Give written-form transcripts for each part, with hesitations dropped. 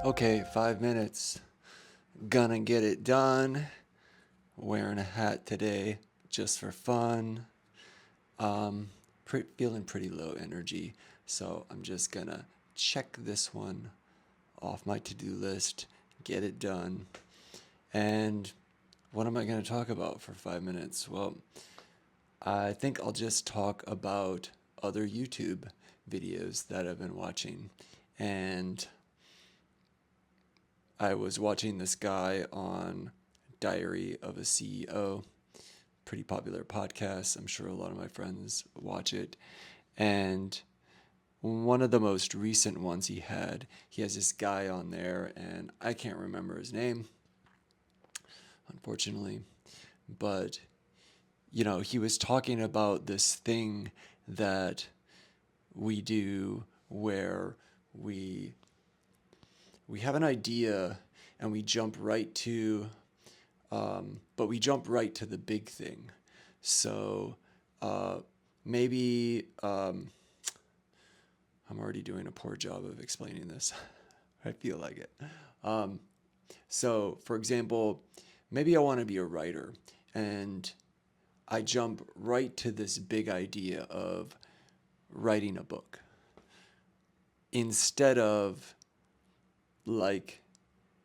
Okay, 5 minutes. Gonna get it done. Wearing a hat today just for fun. Um, Feeling pretty low energy, so I'm just gonna check this one off my to do list, get it done. And what am I gonna talk about for 5 minutes? Well, I think I'll just talk about other YouTube videos that I've been watching. And I was watching this guy on Diary of a CEO, pretty popular podcast. I'm sure a lot of my friends watch it. And one of the most recent ones he has this guy on there, and I can't remember his name, unfortunately. But, he was talking about this thing that we do where we we have an idea and we jump right to but we jump right to the big thing. So uh, maybe I'm already doing a poor job of explaining this. I feel like it. Um, so, for example, maybe I want to be a writer, and I jump right to this big idea of writing a book instead of like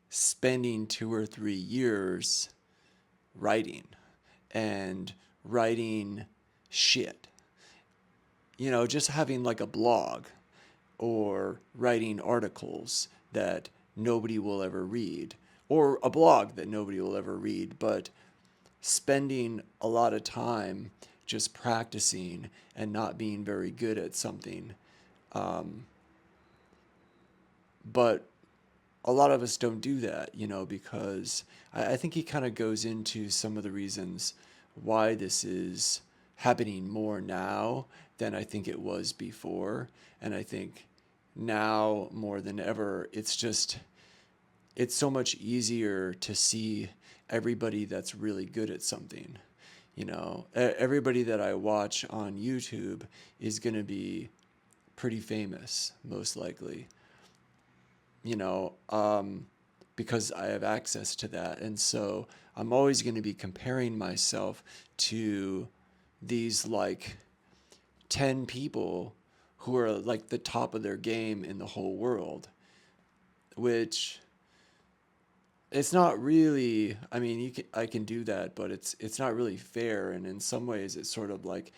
spending 2 or 3 years writing and writing shit. Just having like a blog or writing articles that nobody will ever read, or a blog that nobody will ever read, but spending a lot of time just practicing and not being very good at something. Um, but a lot of us don't do that, because I think he kind of goes into some of the reasons why this is happening more now than I think it was before. And I think now more than ever, it's so much easier to see everybody that's really good at something. Everybody that I watch on YouTube is going to be pretty famous, most likely, you know, um, because I have access to that. And so I'm always going to be comparing myself to these like 10 people who are like the top of their game in the whole world, which it's not really, I mean, I can do that, but it's not really fair. And in some ways, it's sort of like,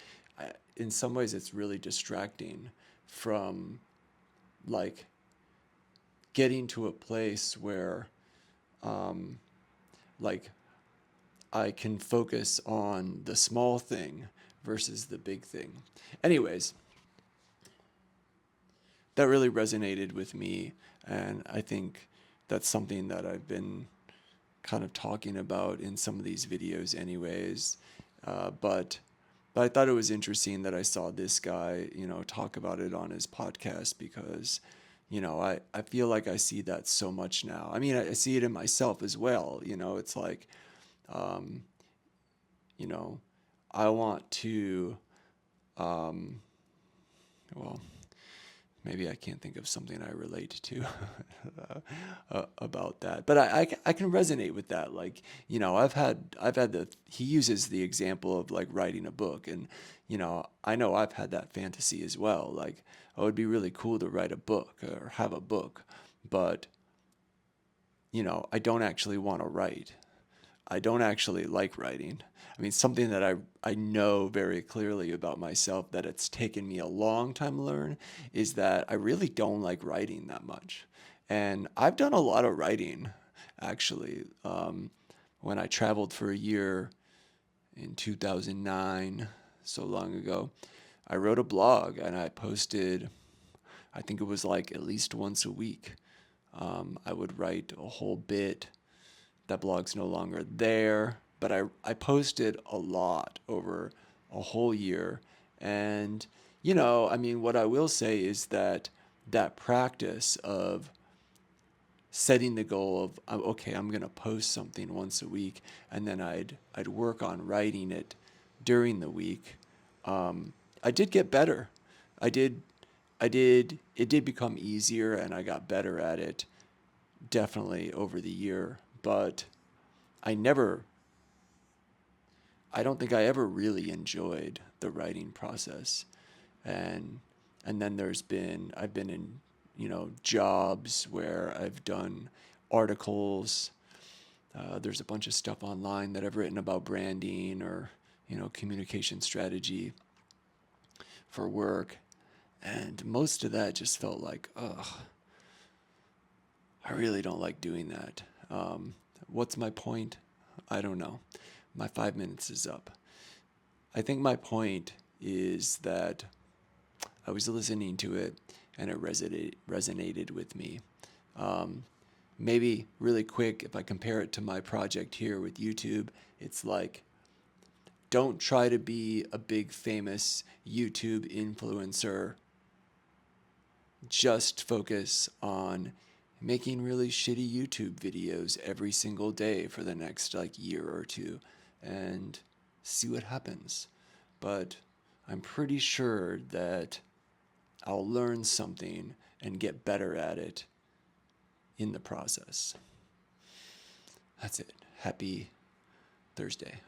in some ways, it's really distracting from like getting to a place where um, like I can focus on the small thing versus the big thing. Anyways, that really resonated with me, and I think that's something that I've been kind of talking about in some of these videos, anyways. But I thought it was interesting that I saw this guy, talk about it on his podcast because, I feel like I see that so much now. I mean, I see it in myself as well. It's like, um, you know, I want to, um, well, maybe I can't think of something I relate to about that, but I can resonate with that. Like, I've had he uses the example of like writing a book, and, I know I've had that fantasy as well. Like, oh, it'd be really cool to write a book or have a book, but, I don't actually want to write. I don't actually like writing. I mean, something that I know very clearly about myself that it's taken me a long time to learn is that I really don't like writing that much. And I've done a lot of writing, actually. When I traveled for a year in 2009, so long ago, I wrote a blog and I posted, I think it was like at least once a week. I would write a whole bit. That blog's no longer there, but I posted a lot over a whole year. And, I mean, what I will say is that that practice of setting the goal of, okay, I'm going to post something once a week, and then I'd work on writing it during the week. I did get better. I did, it did become easier and I got better at it definitely over the year, but I never, I don't think I ever really enjoyed the writing process. And and then I've been in, jobs where I've done articles. There's a bunch of stuff online that I've written about branding or, communication strategy for work. And most of that just felt like, ugh, I really don't like doing that. What's my point? I don't know. My 5 minutes is up. I think my point is that I was listening to it and it resonated with me. Um, Maybe really quick, if I compare it to my project here with YouTube, it's like, don't try to be a big famous YouTube influencer. Just focus on making really shitty YouTube videos every single day for the next like year or two and see what happens. But I'm pretty sure that I'll learn something and get better at it in the process. That's it. Happy Thursday.